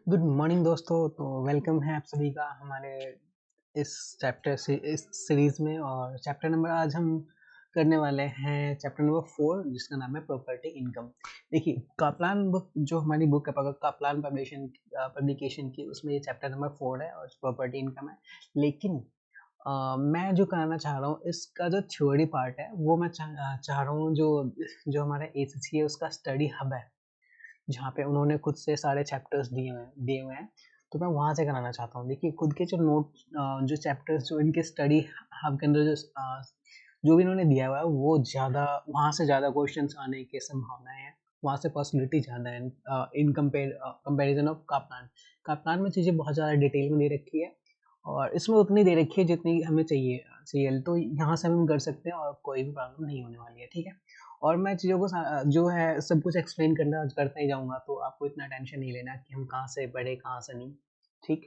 Good morning दोस्तों। तो welcome है आप सभी का हमारे इस इस सीरीज में। और चैप्टर नंबर आज हम करने वाले हैं चैप्टर नंबर 4, जिसका नाम है प्रॉपर्टी इनकम। देखिए, कापलान बुक जो हमारी बुक है कापलान पब्लिकेशन की, उसमें ये चैप्टर नंबर 4 है और प्रॉपर्टी इनकम है। लेकिन मैं जो कराना चाह रहा हूँ, इसका जो थ्योरी पार्ट है वो मैं चाह रहा हूँ, जो जो हमारा एसीसी है उसका स्टडी हब है, जहाँ पे उन्होंने खुद से सारे चैप्टर्स दिए हुए हैं, तो मैं वहाँ से कराना चाहता हूँ। देखिए, खुद के जो जो चैप्टर्स जो इनके स्टडी हब के अंदर जो भी इन्होंने दिया हुआ है, वो ज़्यादा वहाँ से ज़्यादा क्वेश्चंस आने की संभावनाएं हैं, वहाँ से पॉसिबिलिटी ज़्यादा है in comparison of Kaplan. Kaplan में चीज़ें बहुत ज़्यादा डिटेल में दे रखी है और इसमें उतनी दे रखी है जितनी हमें चाहिए, तो यहाँ से हम कर सकते हैं और कोई भी प्रॉब्लम नहीं होने वाली है, ठीक है। और मैं चीज़ों को जो है सब कुछ एक्सप्लेन करता ही जाऊँगा, तो आपको इतना टेंशन नहीं लेना कि हम कहाँ से पढ़े कहाँ से नहीं, ठीक।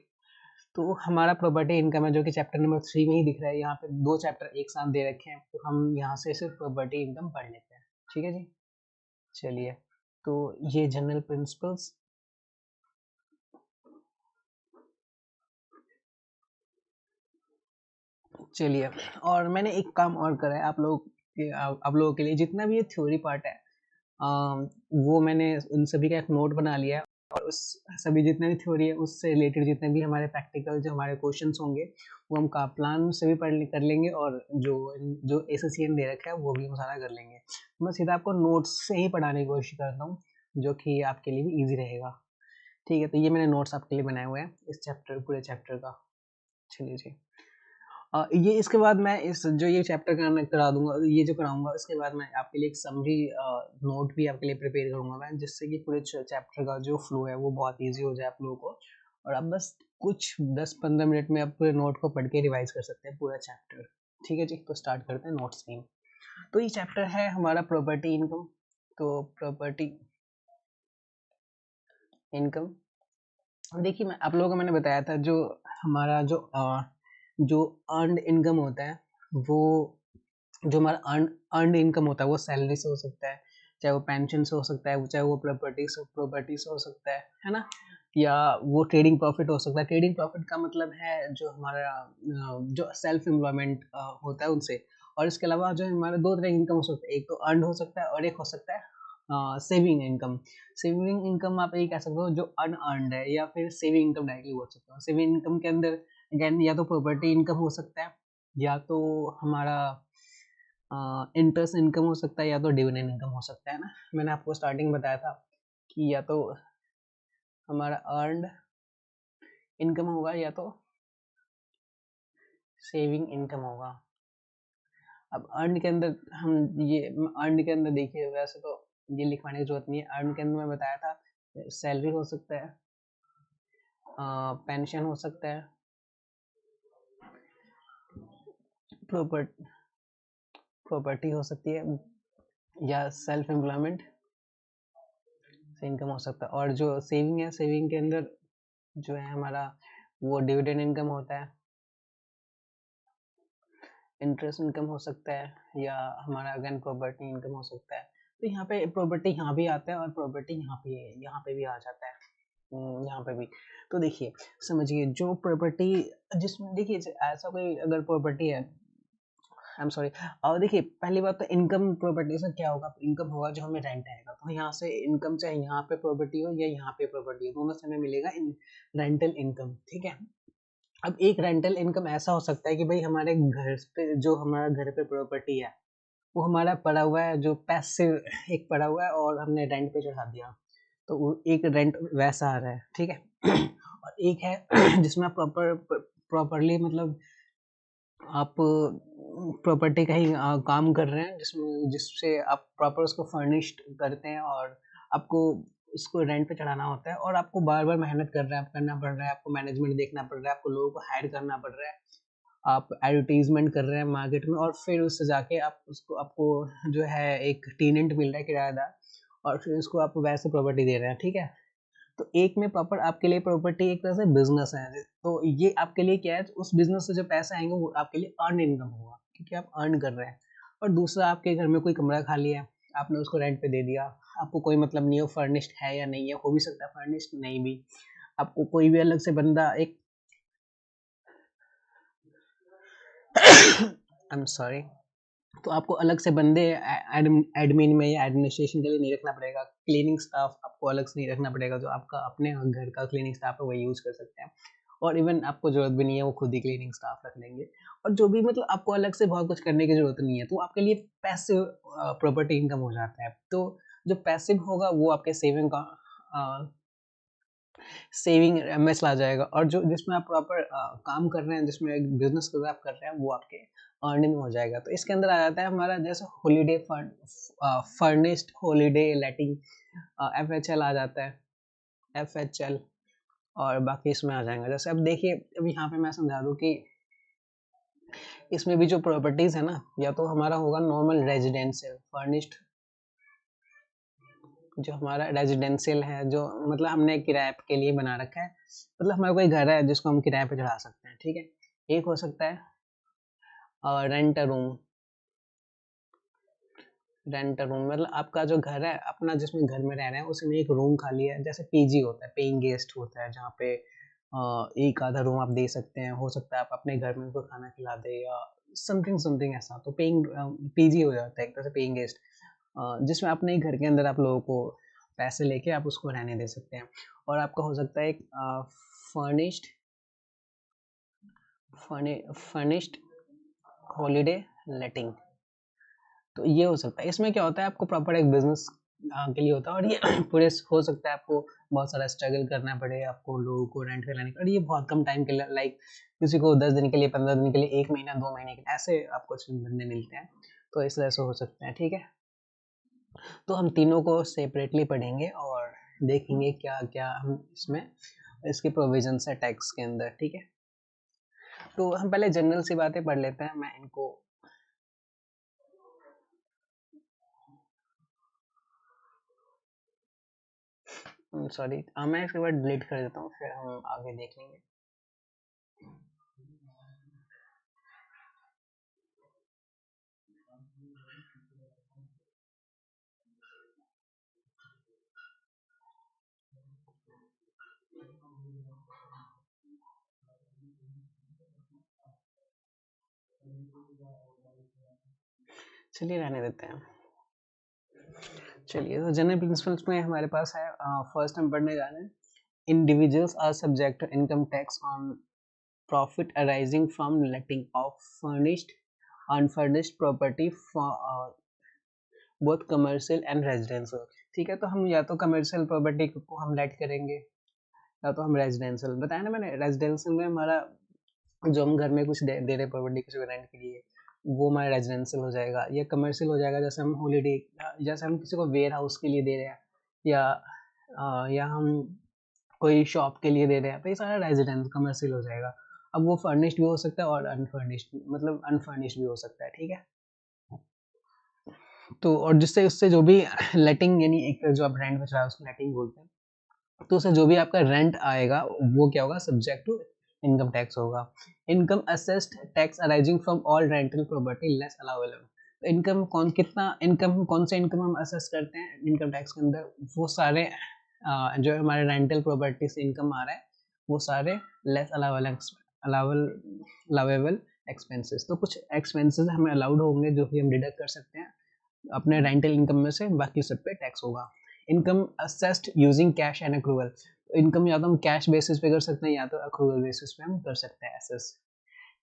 तो हमारा प्रॉपर्टी इनकम है, जो कि चैप्टर नंबर 3 में ही दिख रहा है। यहाँ पे 2 चैप्टर एक साथ दे रखे हैं, तो हम यहाँ से सिर्फ प्रॉपर्टी इनकम पढ़ लेते हैं, ठीक है जी। चलिए, तो ये जनरल प्रिंसिपल्स, चलिए। और मैंने एक काम और करा है आप लोगों के लिए, जितना भी ये थ्योरी पार्ट है, वो मैंने उन सभी का एक नोट बना लिया है। और उस सभी जितने भी थ्योरी है उससे रिलेटेड जितने भी हमारे प्रैक्टिकल जो हमारे क्वेश्चंस होंगे, वो हम कापलान से भी कर लेंगे, और जो एसोसिएशन दे रखा है वो भी हम सारा कर लेंगे। मैं सीधा आपको नोट्स से ही पढ़ाने की कोशिश करता हूँ, जो कि आपके लिए भी ईजी रहेगा, ठीक है। तो ये मैंने नोट्स आपके लिए बनाए हुए हैं इस पूरे चैप्टर का। चलिए जी। ये इसके बाद मैं इस जो ये चैप्टर करा दूंगा, ये जो कराऊंगा, इसके बाद मैं आपके लिए एक समरी नोट भी आपके लिए प्रिपेयर करूंगा मैं, जिससे कि पूरे चैप्टर का जो फ्लो है वो बहुत इजी हो जाए आप लोगों को। और आप बस कुछ 10-15 मिनट में आप पूरे नोट को पढ़ के रिवाइज कर सकते हैं पूरा चैप्टर, ठीक है जी। तो स्टार्ट करते हैं नोट्स में। तो ये चैप्टर है हमारा प्रॉपर्टी इनकम। तो प्रॉपर्टी इनकम, देखिए, मैं आप लोगों को मैंने बताया था, जो हमारा जो अर्नड इनकम होता है, वो जो हमारा अर्नड इनकम होता है, वो सैलरी से हो सकता है, चाहे वो पेंशन से हो सकता है, चाहे वो प्रॉपर्टी से हो सकता है ना, या वो ट्रेडिंग प्रॉफिट हो सकता है। ट्रेडिंग प्रॉफिट का मतलब है जो हमारा जो सेल्फ एम्प्लॉयमेंट होता है उनसे। और इसके अलावा जो हमारे दो तरह की इनकम हो सकता है, एक तो अर्न हो सकता है और एक हो सकता है सेविंग इनकम। सेविंग इनकम आप ये कह सकते हो जो अनअर्नड है, या फिर सेविंग इनकम डायरेक्टली बोल सकते हो। सेविंग इनकम के अंदर अगेन या तो प्रॉपर्टी इनकम हो सकता है, या तो हमारा इंटरेस्ट इनकम हो सकता है, या तो डिविडेंड इनकम हो सकता है ना। मैंने आपको स्टार्टिंग बताया था कि या तो हमारा अर्नड इनकम होगा या तो सेविंग इनकम होगा। अब अर्न के अंदर हम ये अर्न के अंदर देखिए, वैसे तो ये लिखवाने की जरूरत नहीं है। अर्न के अंदर मैं बताया था, सैलरी हो सकता है, पेंशन हो सकता है, प्रॉपर्टी हो सकती है, या सेल्फ एम्प्लॉयमेंट से इनकम हो सकता है। और जो सेविंग है, सेविंग के अंदर जो है हमारा वो डिविडेंड इनकम होता है, इंटरेस्ट इनकम हो सकता है, या हमारा अगेन प्रॉपर्टी इनकम हो सकता है। तो यहाँ पे प्रॉपर्टी यहाँ भी आता है और प्रॉपर्टी यहाँ पे भी आ जाता है, यहाँ पे भी। तो देखिए, समझिए, जो प्रॉपर्टी जिसमें देखिए ऐसा कोई अगर प्रॉपर्टी है, आई एम सॉरी, और देखिए पहली बात तो इनकम प्रॉपर्टी से क्या होगा, इनकम होगा जो हमें रेंट आएगा। तो यहाँ से इनकम चाहे यहाँ पे प्रॉपर्टी हो या यहाँ पे प्रॉपर्टी हो, दोनों से हमें मिलेगा रेंटल इनकम, ठीक है। अब एक रेंटल इनकम ऐसा हो सकता है कि भाई हमारे घर पे जो हमारा घर पे प्रॉपर्टी है, वो हमारा पड़ा हुआ है, जो पैसिव एक पड़ा हुआ है और हमने रेंट पे चढ़ा दिया, तो वो एक रेंट वैसा आ रहा है, ठीक है। और एक है जिसमें आप प्रॉपरली मतलब आप प्रॉपर्टी का ही काम कर रहे हैं, जिससे आप प्रॉपर उसको फर्निश्ड करते हैं, और आपको उसको रेंट पे चढ़ाना होता है, और आपको बार बार मेहनत करना पड़ रहा है, आपको मैनेजमेंट देखना पड़ रहा है, आपको लोगों को हायर करना पड़ रहा है, आप एडवर्टीजमेंट कर रहे हैं मार्केट में, और फिर उससे जाके आपको जो है एक टेनेंट मिल रहा है, किराएदार, और फिर उसको आप वैसे प्रॉपर्टी दे रहे हैं, ठीक है। तो एक में प्रॉपर आपके लिए प्रॉपर्टी एक तरह से बिजनेस है, तो ये आपके लिए क्या है, उस बिजनेस से जो पैसे आएंगे वो आपके लिए अर्न इनकम होगा, क्योंकि आप अर्न कर रहे हैं। और दूसरा, आपके घर में कोई कमरा खाली है, आपने उसको रेंट पे दे दिया, आपको कोई मतलब नहीं है फर्निश्ड है या नहीं है, हो भी सकता है फर्निश्ड नहीं भी, आपको कोई भी अलग से बंदा एक आई एम सॉरी, तो आपको अलग से बंदे एडमिन में या एडमिनिस्ट्रेशन के लिए नहीं रखना पड़ेगा। क्लीनिंग स्टाफ आपको अलग से नहीं रखना पड़ेगा, जो आपका अपने घर का क्लीनिंग स्टाफ है वही यूज कर सकते हैं। और इवन आपको जरूरत भी नहीं है, वो खुद ही क्लीनिंग स्टाफ रख लेंगे। और जो भी मतलब आपको अलग से बहुत कुछ करने की जरूरत नहीं है, तो आपके लिए पैसिव प्रॉपर्टी इनकम हो जाता है। तो जो पैसिव होगा वो आपके सेविंग का सेविंग में चला जाएगा, और जो जिसमें आप प्रॉपर काम कर रहे हैं, जिसमें एक बिजनेस को आप कर रहे हैं, वो आपके अर्निंग हो जाएगा। तो इसके अंदर आ जाता है हमारा जैसे हॉलीडे फंड, फर्निश्ड हॉलीडे लेटिंग, FHL आ जाता है, FHL। और बाकी इसमें आ जाएंगे, जैसे अब देखिए, अब यहाँ पे मैं समझा दूँ कि इसमें भी जो प्रॉपर्टीज है ना, या तो हमारा होगा नॉर्मल रेजिडेंशियल फर्निश्ड, जो हमारा रेजिडेंशियल है, जो मतलब हमने किराए के लिए बना रखा है, मतलब हमारा कोई घर है जिसको हम किराए पे चढ़ा सकते हैं, ठीक है। एक हो सकता है रेंट रूम, रेंट रूम मतलब आपका जो घर है अपना, जिसमें घर में रह रहे हैं उसमें एक रूम खाली है, जैसे PG होता है, पेइंग गेस्ट होता है, जहाँ पे एक आधा रूम आप दे सकते हैं। हो सकता है आप अपने घर में उनको खाना खिला दे या समथिंग समथिंग ऐसा, तो पेइंग PG हो जाता है एक तरह से, पेइंग गेस्ट, जिसमें अपने ही घर के अंदर आप लोगों को पैसे लेके आप उसको रहने दे सकते हैं। और आपका हो सकता है एक फर्निश्ड फर्निश्ड हॉलीडे लेटिंग, तो ये हो सकता है। इसमें क्या होता है, आपको प्रॉपर एक बिजनेस के लिए होता है, और ये पूरे हो सकता है आपको बहुत सारा स्ट्रगल करना पड़े, आपको लोगों को रेंट पे लाने का, और ये बहुत कम टाइम के लिए, लाइक किसी को 10 दिन के लिए, 15 दिन के लिए, 1 महीना, 2 महीने के लिए, ऐसे आपको बंदे मिलते हैं। तो इस तरह से हो सकते हैं, ठीक है। तो हम तीनों को सेपरेटली पढ़ेंगे और देखेंगे क्या क्या हम इसमें इसके प्रोविजंस है टैक्स के अंदर, ठीक है। तो हम पहले जनरल सी बातें पढ़ लेते हैं, मैं इनको सॉरी, मैं इसके बाद डिलीट कर देता हूँ, फिर हम आगे देख लेंगे। चलिए रहने देते हैं। चलिए, तो जनरल प्रिंसिपल्स में हमारे पास है, फर्स्ट हम पढ़ने जा रहे हैं, individuals are subject to income tax on profit arising from letting of furnished unfurnished property for both commercial and residential, ठीक है। तो हम या तो कमर्शियल प्रॉपर्टी को हम लेट करेंगे, या तो हम रेजिडेंशियल, बताया ना मैंने, रेजिडेंशियल में हमारा जो हम घर में कुछ दे रहे प्रॉपर्टी किसी को रेंट के लिए, वो हमारा रेजिडेंशियल हो जाएगा। या कमर्शियल हो जाएगा, जैसे हम हॉलीडे, जैसे हम किसी को वेयर हाउस के लिए दे रहे हैं, या हम कोई शॉप के लिए दे रहे हैं, तो ये सारा रेजिडेंस कमर्शियल हो जाएगा। अब वो फर्निश्ड भी हो सकता है और अनफर्निश्ड, मतलब अनफर्निश्ड भी हो सकता है, ठीक है। तो और जिससे उससे जो भी लेटिंग, यानी एक जो आप रेंट बच रहा है उसको लेटिंग बोलते हैं, तो उससे जो भी आपका रेंट आएगा वो क्या होगा, सब्जेक्ट टू इनकम टैक्स होगा। Income assessed tax arising from all rental property less allowable. Income कौन से इनकम हम असेस करते हैं इनकम टैक्स के अंदर, वो सारे जो हमारे रेंटल प्रॉपर्टी से इनकम आ रहा है, वो सारे लेस अलाउएबल एक्सपेंसेस। तो कुछ एक्सपेंसेस हमें अलाउड होंगे जो कि हम डिडक्ट कर सकते हैं अपने रेंटल इनकम में से, बाकी सब पे टैक्स होगा। Income assessed using cash and accrual, तो इनकम या तो हम कैश बेसिस पे कर सकते हैं या तो अक्रूवल बेसिस पे हम कर सकते हैं एसेस,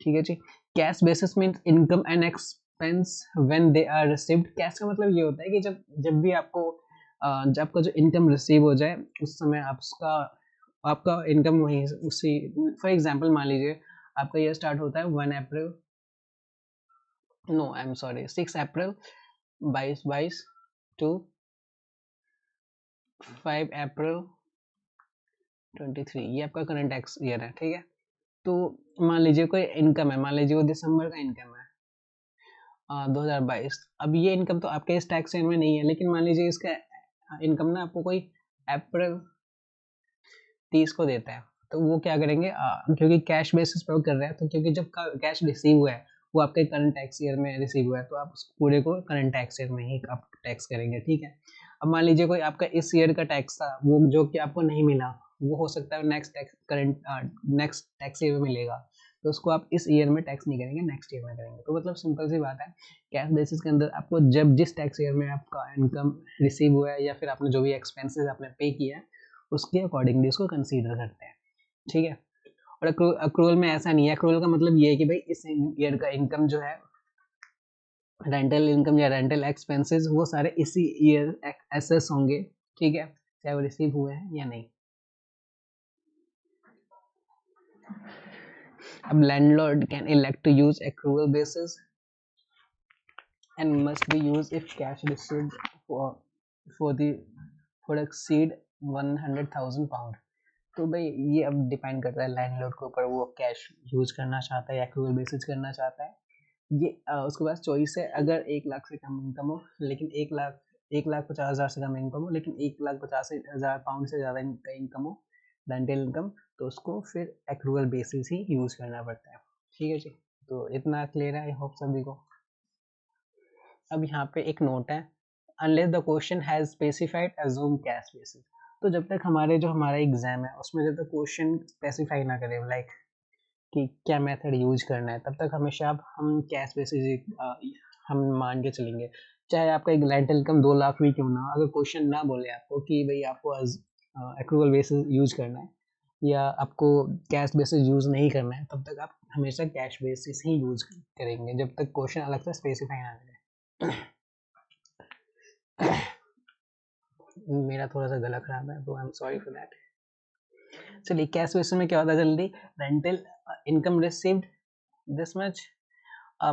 ठीक है जी। Cash basis means income and expense when they are received. Cash का मतलब ये होता है कि जब जब भी आपको जब आपका जो इनकम रिसीव हो जाए उस समय आपका इनकम वहीं उसी, फॉर एग्जांपल मान लीजिए आपका ये स्टार्ट होता है 1 April, no I am sorry 6 April 22 to 5 April 23, ये आपका करंट टैक्स ईयर है, ठीक है। तो मान लीजिए कोई इनकम है, मान लीजिए वो दिसंबर का इनकम है 2022। अब ये इनकम तो आपके इस टैक्स ईयर में नहीं है, लेकिन मान लीजिए इसका इनकम ना आपको कोई अप्रैल 30 को देता है, तो वो क्या करेंगे, क्योंकि कैश बेसिस पे वो कर रहे हैं, तो क्योंकि जब कैश रिसीव हुआ है वो आपके करंट टैक्स ईयर में रिसीव हुआ है, तो आप उस पूरे को करंट टैक्स ईयर में ही आप टैक्स करेंगे, ठीक है। अब मान लीजिए कोई आपका इस ईयर का टैक्स था वो जो कि आपको नहीं मिला, वो हो सकता है next tax current next tax year में मिलेगा, तो उसको आप इस ईयर में टैक्स नहीं करेंगे, नेक्स्ट ईयर में करेंगे। तो मतलब सिंपल सी बात है, कैश बेसिस के अंदर आपको जब जिस टैक्स ईयर में आपका इनकम रिसीव हुआ है या फिर आपने जो भी एक्सपेंसेस आपने पे किया है उसके अकॉर्डिंगली उसको कंसीडर करते हैं, ठीक है। और अक्रूवल में ऐसा नहीं है, अक्रूवल का मतलब ये है कि भाई इस ईयर का इनकम जो है, रेंटल इनकम या रेंटल एक्सपेंसेस, वो सारे इसी ईयर एसेस होंगे, ठीक है, चाहे वो रिसीव हुए हैं या नहीं। अब landlord can elect to use accrual basis and must be used if cash received for the for exceed 100,000 pound। तो भाई ये अब डिपेंड करता है लैंडलॉर्ड के ऊपर, वो कैश यूज करना चाहता है या एक्रूवल बेसिस करना चाहता है। ये उसके पास चॉइस है, अगर 1 लाख से कम इनकम हो लेकिन 1,50,000 से कम इनकम हो लेकिन 1,50,000 पाउंड से ज़्यादा इनकम हो रेंटल इनकम, तो उसको फिर एक्रूवल बेसिस ही यूज करना पड़ता है, ठीक है जी। तो इतना क्लियर है आई होप सभी को। अब यहाँ पे एक नोट है, unless the question has specified assume cash basis. तो जब तक हमारा एग्जाम है उसमें जब तक क्वेश्चन स्पेसिफाई ना करें लाइक कि क्या मेथड यूज करना है, तब तक हमेशा हम कैश बेसिस हम मान के चलेंगे, चाहे आपका एक रेंटल इनकम 2 लाख भी क्यों ना हो। अगर क्वेश्चन ना बोले आपको कि भाई आपको एक्रूवल बेसिस यूज करना है या आपको कैश बेसिस यूज नहीं करना है, तब तक आप हमेशा कैश बेसिस ही यूज करेंगे जब तक क्वेश्चन अलग से स्पेसिफाई ना करें। मेरा थोड़ा सा गला खराब है तो आई एम सॉरी फॉर दैट। चलिए कैश बेसिस में क्या होता है जल्दी, rental income received this much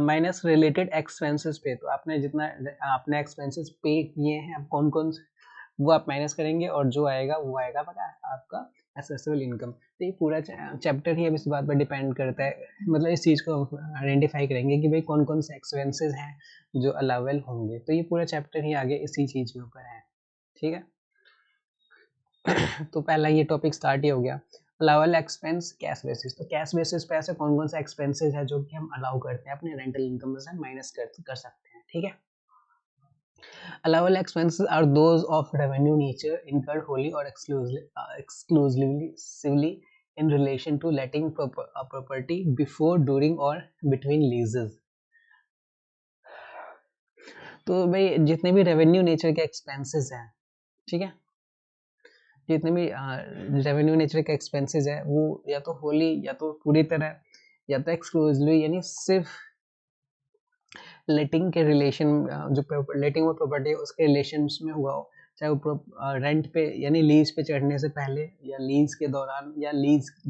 minus related expenses पे। तो आपने जितना आपने एक्सपेंसेस पे किए हैं, आप कौन कौन वो आप माइनस करेंगे और जो आएगा वो आएगा पता है आपका एसेसेबल इनकम। तो ये पूरा चैप्टर ही अब इस बात पर डिपेंड करता है, मतलब इस चीज़ को आइडेंटिफाई करेंगे कि भाई कौन कौन से एक्सपेंसेस हैं जो अलाउबल होंगे। तो ये पूरा चैप्टर ही आगे इसी चीज़ के ऊपर है, ठीक है। तो पहला ये टॉपिक स्टार्ट ही हो गया, अलाउबल एक्सपेंस कैश बेसिस। तो कैश बेसिस पे ऐसे कौन कौन से एक्सपेंसेस है जो कि हम अलाउ करते हैं अपने रेंटल इनकम में से माइनस कर सकते हैं, ठीक है। Allowable expenses are those of revenue nature incurred wholly or exclusively in relation to letting a property before, during or between leases। तो भाई जितने भी रेवेन्यू नेचर के एक्सपेंसेस हैं, ठीक है, जितने भी रेवेन्यू नेचर के एक्सपेंसेस है वो या तो होली या तो पूरी तरह या तो एक्सक्लूसिवली यानी सिर्फ लेटिंग के रिलेशन, जो लेटिंग और प्रॉपर्टी है उसके रिलेशन में हुआ हो, चाहे वो रेंट पे यानी लीज पे चढ़ने से पहले या लीज के दौरान या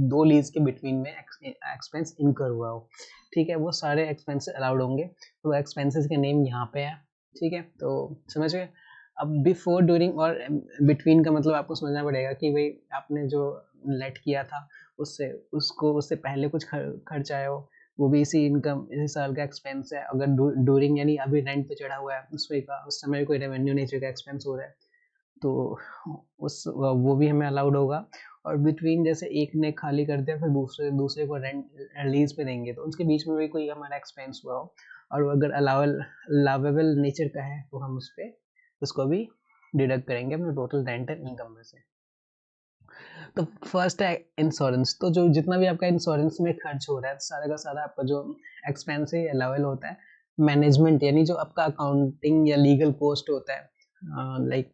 दो लीज के बिटवीन में एक्सपेंस इनकर हुआ हो, ठीक है, वो सारे एक्सपेंसेस अलाउड होंगे। तो एक्सपेंसेस के नेम यहाँ पे है, ठीक है, तो समझ गए। अब बिफोर, ड्यूरिंग और बिटवीन का मतलब आपको समझना पड़ेगा कि भाई आपने जो लेट किया था उससे पहले कुछ खर्चा आया हो, वो भी इसी इनकम इसी साल का एक्सपेंस है। अगर ड्यूरिंग यानी अभी रेंट पे चढ़ा हुआ है उस समय कोई रेवेन्यू नेचर का एक्सपेंस हो रहा है तो वो भी हमें अलाउड होगा। और बिटवीन जैसे एक ने खाली कर दिया फिर दूसरे को रेंट लीज पे देंगे तो उसके बीच में भी कोई हमारा एक्सपेंस हुआ हो और अगर अलावेबल नेचर का है तो हम उसको भी डिडक्ट करेंगे अपने टोटल रेंटल इनकम में से। तो फर्स्ट है इंश्योरेंस। तो जो जितना भी आपका इंश्योरेंस में खर्च हो रहा है सारा का सारा आपका जो एक्सपेंस है अलाउबल होता है। मैनेजमेंट यानी जो आपका अकाउंटिंग या लीगल कॉस्ट होता है लाइक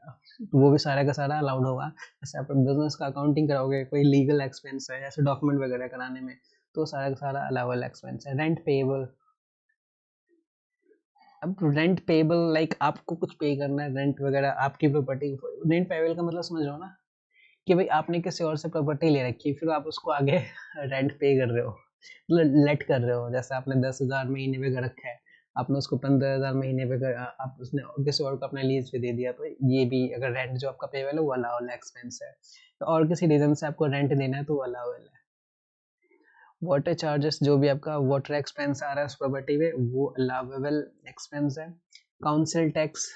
वो भी सारा का सारा अलाउड होगा। जैसे आप बिजनेस का अकाउंटिंग कराओगे कोई लीगल एक्सपेंस है जैसे डॉक्यूमेंट वगैरह कराने में तो सारा का सारा अलाउबल एक्सपेंस है। रेंट पेएबल, अब रेंट पेएबल लाइक आपको कुछ पे करना है रेंट वगैरह आपकी प्रॉपर्टी। रेंट पेएबल का मतलब समझ रहे हो ना कि भाई आपने किसी और से प्रॉपर्टी ले रखी है फिर आप उसको आगे रेंट पे कर रहे हो, मतलब लेट कर रहे हो। जैसे आपने 10,000 महीने पे कर रखा है आपने उसको 15,000 महीने पे कर आप उसने किसी और को अपने लीज पे दे दिया तो ये भी अगर रेंट जो आपका पेबल है वो अलाउबल एक्सपेंस है। तो और किसी रीजन से आपको रेंट देना है तो वो अलाउबल है। वाटर चार्जेस जो भी आपका वाटर एक्सपेंस आ रहा है उस प्रॉपर्टी पे वो अलाउबल एक्सपेंस है। काउंसिल टैक्स,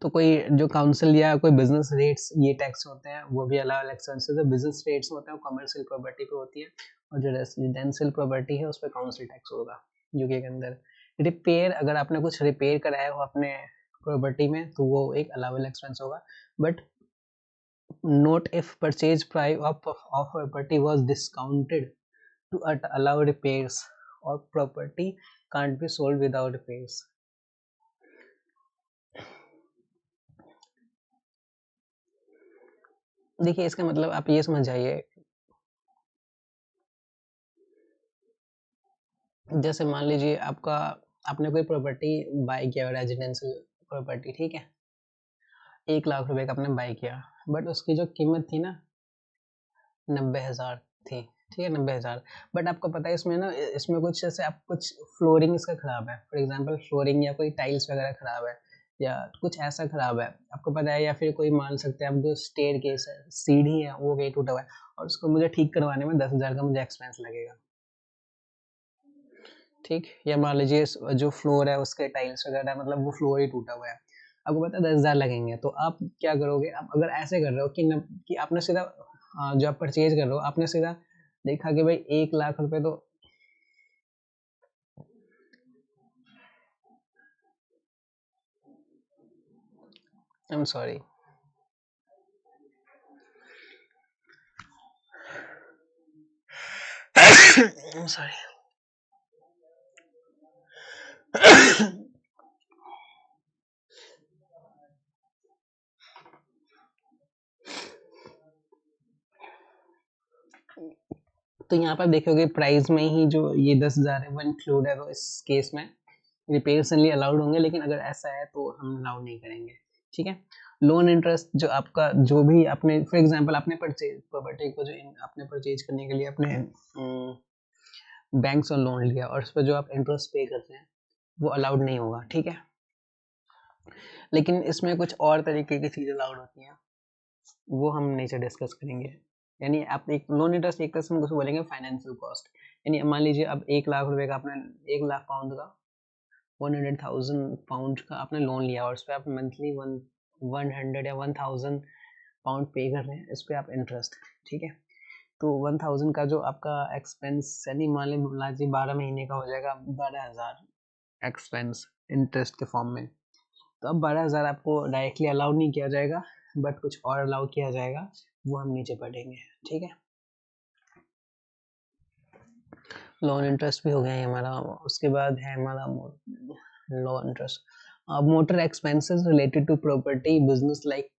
तो कोई जो काउंसिल या कोई बिजनेस रेट्स ये टैक्स होते हैं वो भी अलाउबल एक्सपेंसेस है। बिजनेस रेट्स होते हैं कमर्शियल प्रॉपर्टी पे होती है और जो रेजिडेंशियल प्रॉपर्टी है उस पर काउंसिल टैक्स होगा यूके के अंदर। रिपेयर, अगर आपने कुछ रिपेयर कराया हो अपने प्रॉपर्टी में तो वो एक अलाउबल एक्सपेंस होगा। But Note if purchase price of property was discounted to allow repairs or property can't be sold without repairs. देखिए इसका मतलब आप ये समझ जाइए, जैसे मान लीजिए आपका आपने कोई प्रॉपर्टी बाय किया, रेजिडेंशियल प्रॉपर्टी, ठीक है, 1 लाख रुपए का आपने बाय किया, बट उसकी जो कीमत थी ना 90,000 थी, ठीक है, 90,000। बट आपको पता है इसमें ना, इसमें कुछ जैसे आप कुछ फ्लोरिंग इसका खराब है, फॉर एग्जांपल फ्लोरिंग या कोई टाइल्स वगैरह खराब है या कुछ ऐसा खराब है, आपको पता है, या फिर कोई मान सकते हैं आप जो स्टेयर केस है, सीढ़ी है, वो भी टूटा हुआ है और उसको मुझे ठीक करवाने में 10,000 का मुझे एक्सपेंस लगेगा, ठीक। या मान लीजिए जो फ्लोर है उसके टाइल्स वगैरह, मतलब वो फ्लोर ही टूटा हुआ है, आपको पता है 10,000 लगेंगे, तो आप क्या करोगे, आप अगर ऐसे कर रहे हो कि आपने सीधा जो आप परचेज कर रहे हो, आपने सीधा देखा कि भाई 1 लाख रुपए तो आई am sorry, I am sorry. तो यहाँ पर देखोगे प्राइस में ही जो ये 10,000 है वो इंक्लूड है, तो इस केस में रिपेयर्स ओनली अलाउड होंगे, लेकिन अगर ऐसा है तो हम अलाउड नहीं करेंगे, ठीक है। लोन इंटरेस्ट जो आपका जो भी आपने फॉर एग्जांपल आपने परचेज प्रॉपर्टी को जो आपने परचेज करने के लिए अपने बैंक से लोन लिया और उस पर जो आप इंटरेस्ट पे करते हैं वो अलाउड नहीं होगा, ठीक है। लेकिन इसमें कुछ और तरीके की चीज़ें अलाउड होती हैं, वो हम नीचे डिस्कस करेंगे। यानी आप एक लोन इंटरेस्ट एक तरह से हम उसको बोलेंगे फाइनेंशियल कॉस्ट। यानी मान लीजिए अब 1 लाख रुपए का आपने 1 लाख पाउंड का 100,000 पाउंड का आपने लोन लिया और उस पर आप मंथली 100 या 1,000 पाउंड पे कर रहे हैं, इस पर आप इंटरेस्ट, ठीक है। तो 1,000 का जो आपका एक्सपेंस, यानी मान लीजिए 12 महीने का हो जाएगा 12,000 एक्सपेंस इंटरेस्ट के फॉर्म में। तो अब 12,000 आपको डायरेक्टली अलाउ नहीं किया जाएगा, बट कुछ और अलाउ किया जाएगा, वो हम नीचे पढ़ेंगे, ठीक है। लोन इंटरेस्ट भी हो गया है हमारा, उसके बाद है हमारा लोन इंटरेस्ट। अब motor expenses related to property business like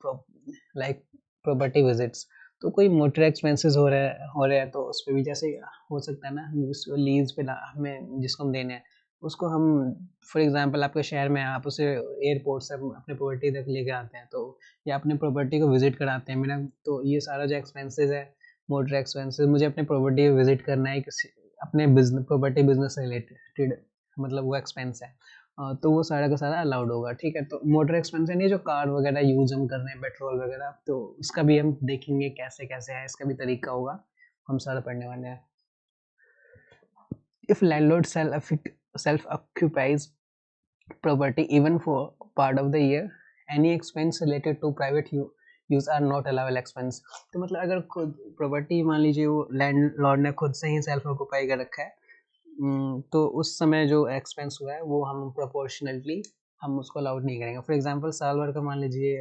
property visits. तो कोई मोटर एक्सपेंसेस हो रहे हैं तो उस पर भी जैसे हो सकता है ना, लीज पे हमें जिसको हम देने हैं उसको हम, फॉर एग्जांपल आपके शहर में आप उसे एयरपोर्ट से अपने प्रॉपर्टी तक लेके आते हैं, तो या अपने प्रॉपर्टी को विजिट कराते हैं मेरा, तो ये सारा जो एक्सपेंसेस है, मोटर एक्सपेंसेस, मुझे अपने प्रॉपर्टी विजिट करना है किसी अपने बिजनेस प्रॉपर्टी बिजनेस से रिलेटेड, मतलब वो एक्सपेंस है, तो वो सारा का सारा अलाउड होगा, ठीक है। तो मोटर एक्सपेंस नहीं, जो कार वगैरह यूज हम कर रहे हैं, पेट्रोल वगैरह, तो उसका भी हम देखेंगे कैसे कैसे है, इसका भी तरीका होगा, हम सारा पढ़ने वाले हैं। If landlord self occupies property even for part of the year, any expense related to private use are not allowable expense। तो मतलब अगर खुद प्रॉपर्टी मान लीजिए वो लैंडलॉर्ड ने खुद से ही सेल्फ ऑक्यूपाई कर रखा है, तो उस समय जो एक्सपेंस हुआ है वो हम प्रोपोर्शनली हम उसको अलाउड नहीं करेंगे। फॉर एग्जांपल साल भर का मान लीजिए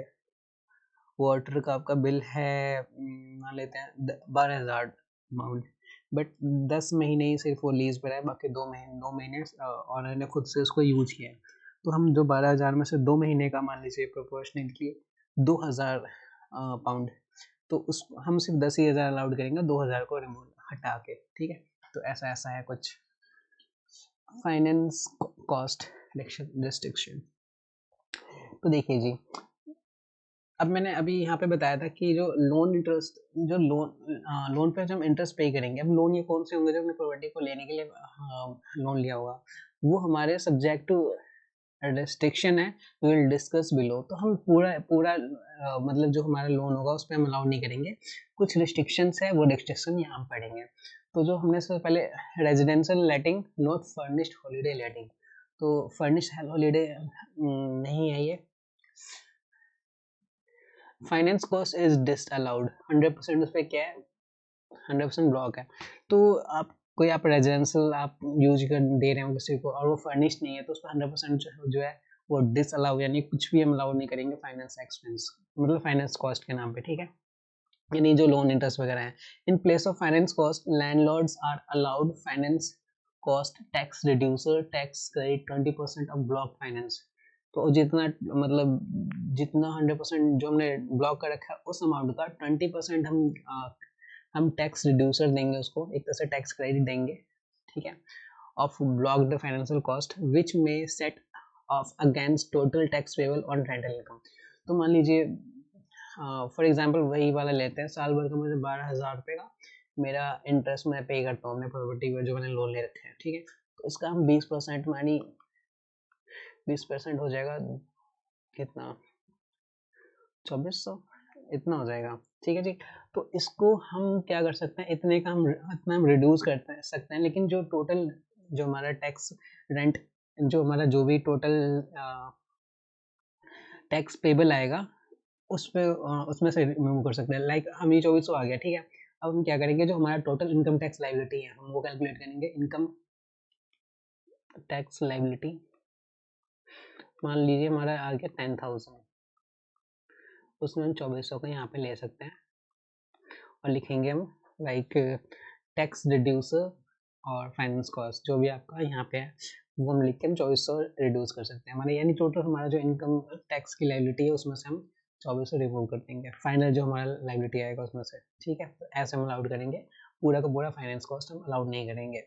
वाटर का आपका बिल है, मान लेते हैं 12,000 अमाउंट, बट 10 महीने ही सिर्फ वो लीज पर है, बाकी 2 महीने ऑनर ने खुद से उसको यूज किया है, तो हम जो 12,000 में से 2 महीने का मान लीजिए प्रोपोर्शनली 2,000 पाउंड, तो उस हम सिर्फ 10,000 अलाउड करेंगे, 2,000 को रिमूव हटा के, ठीक है। तो ऐसा ऐसा है कुछ फाइनेंस कॉस्ट रिस्ट्रिक्शन। तो देखिए जी, अब मैंने अभी यहाँ पे बताया था कि जो लोन इंटरेस्ट, जो लोन पे जो हम इंटरेस्ट पे करेंगे, अब लोन ये कौन से होंगे जो अपनी प्रॉपर्टी को लेने के लिए लोन लिया होगा, वो हमारे सब्जेक्ट टू रिस्ट्रिक्शन है, वी विल डिस्कस बिलो। तो हम पूरा पूरा मतलब जो हमारा लोन होगा उस पर हम अलाउ नहीं करेंगे, कुछ रिस्ट्रिक्शंस है, वो रिस्ट्रिक्शन यहाँ हम पढ़ेंगे। तो जो हमने सबसे पहले residential letting not furnished holiday letting, तो फर्निश्ड हॉलीडे नहीं है ये। फाइनेंस कॉस्ट इज डिसअलाउड 100%, उस पर क्या है 100% ब्लॉक है। तो आप कोई आप रेजिडेंशियल आप यूज कर दे रहे हो किसी को और वो फर्निश्ड नहीं है, तो उस पर 100% जो है वो डिसअलाउ, यानी कुछ भी हम अलाउ नहीं करेंगे फाइनेंस एक्सपेंस, मतलब फाइनेंस कॉस्ट के नाम पे, ठीक है। यानी जो लोन इंटरेस्ट वगैरह है। In place of finance cost landlords are allowed finance cost tax reducer tax credit 20% of block finance. तो जितना मतलब जितना 100% जो हमने ब्लॉक कर रखा है उस अमाउंट का 20% हम टैक्स रिड्यूसर देंगे, उसको एक तरह से टैक्स क्रेडिट देंगे, ठीक है, of blocked financial cost which में set off against total tax payable on rental income. तो मान लीजिए फॉर एग्जांपल वही वाला लेते हैं, साल भर का मुझे 12,000 रुपये का मेरा इंटरेस्ट मैं पे करता हूँ अपने प्रॉपर्टी पर जो मैंने लोन ले रखे हैं, ठीक है, तो इसका हम 20% यानी 20% हो जाएगा कितना, 2400 इतना हो जाएगा, ठीक है जी। तो इसको हम क्या कर सकते हैं, इतना हम रिड्यूस कर सकते हैं, लेकिन जो टोटल जो हमारा टैक्स रेंट जो हमारा जो भी टोटल टैक्स पेबल आएगा उस पे उसमें से रिमूव कर सकते हैं। लाइक हम ये 2400 आ गया, ठीक है, अब हम क्या करेंगे, जो हमारा टोटल इनकम टैक्स लाइबिलिटी है हम वो कैलकुलेट करेंगे। इनकम टैक्स लाइबिलिटी मान लीजिए हमारा आ गया 10,000, उसमें हम 2400 का यहाँ पे ले सकते हैं और लिखेंगे हम लाइक टैक्स रिड्यूसर और फाइनेंस कॉस्ट जो भी आपका यहाँ पे है वो हम लिख के हम 2400 रिड्यूस कर सकते हैं हमारे, यानी टोटल हमारा जो इनकम टैक्स की लाइबिलिटी है उसमें से हम 2400 रिमूव कर देंगे, फाइनल जो हमारा लाइबिलिटी आएगा उसमें से, ठीक है। तो ऐसे हम अलाउड करेंगे, पूरा का पूरा फाइनेंस कॉस्ट हम अलाउड नहीं करेंगे।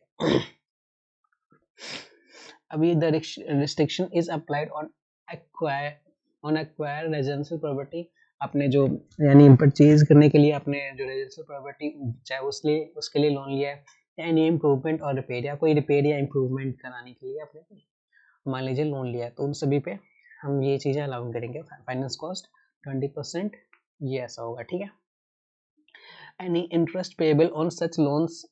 अभी the restriction is applied on acquire residential property, आपने जो यानी परचेज करने के लिए आपने जो रेजिडेंशियल प्रॉपर्टी चाहे उसके लिए लोन लिया है, या एनी इम्प्रूवमेंट और रिपेयर या कोई रिपेयर या इम्प्रूवमेंट कराने के लिए आपने मान लीजिए लोन लिया है, तो उन सभी पे हम ये चीज़ें अलाउ करेंगे। फाइनेंस कॉस्ट 20% ये ऐसा होगा, ठीक है। Any interest payable on such loans,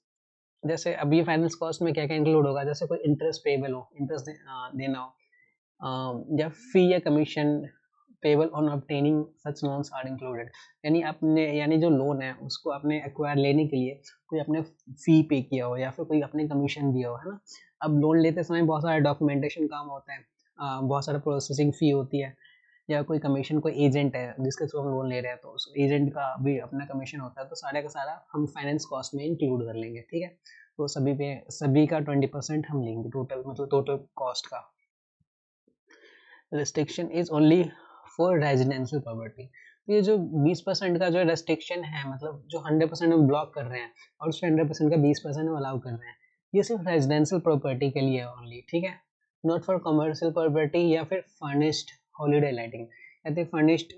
जैसे अभी फाइनेंस कॉस्ट में क्या क्या इंक्लूड होगा, जैसे कोई इंटरेस्ट पेएबल हो, इंटरेस्ट देना हो, या फी या commission payable on obtaining such loans are included, यानी आपने यानी जो लोन है उसको आपने एक्वायर लेने के लिए कोई आपने फी पे किया हो या फिर कोई आपने कमीशन दिया हो, है ना। अब लोन लेते समय बहुत सारा डॉक्यूमेंटेशन काम होता है, बहुत सारा प्रोसेसिंग फी होती है, या कोई कमीशन कोई एजेंट है जिसके थ्रू हम लोन ले रहे हैं तो उस एजेंट का भी अपना कमीशन होता है, तो सारे का सारा हम फाइनेंस कॉस्ट में इंक्लूड कर लेंगे, ठीक है। तो सभी का 20% हम लेंगे टोटल, मतलब टोटल कॉस्ट का। Restriction is only for residential property, ये जो 20% का जो रेस्ट्रिक्शन है, मतलब जो 100% हम ब्लॉक कर रहे हैं और उसमें 100% का 20% हम अलाउ कर रहे हैं, ये सिर्फ रेजिडेंशियल प्रॉपर्टी के लिए है ओनली, ठीक है, नॉट फॉर कमर्शियल प्रॉपर्टी या फिर फर्निश्ड हॉलीडे लाइटिंग। कहते हैं फर्निश्ड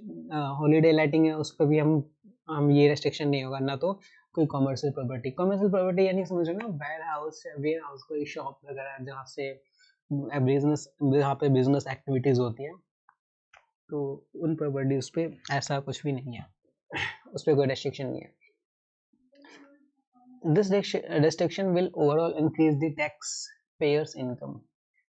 हॉलीडे लाइटिंग है उस पर भी हम ये रेस्ट्रिक्शन नहीं होगा, ना तो कोई कमर्शियल प्रॉपर्टी यानी समझो ना वेयर हाउस या वेयर हाउस कोई शॉप वगैरह जहाँ से बिजनेस जहाँ पे बिजनेस एक्टिविटीज होती है, तो उन प्रॉपर्टीज पे ऐसा कुछ भी नहीं है, उस पर कोई रेस्ट्रिक्शन नहीं है। This restriction will overall increase the taxpayers income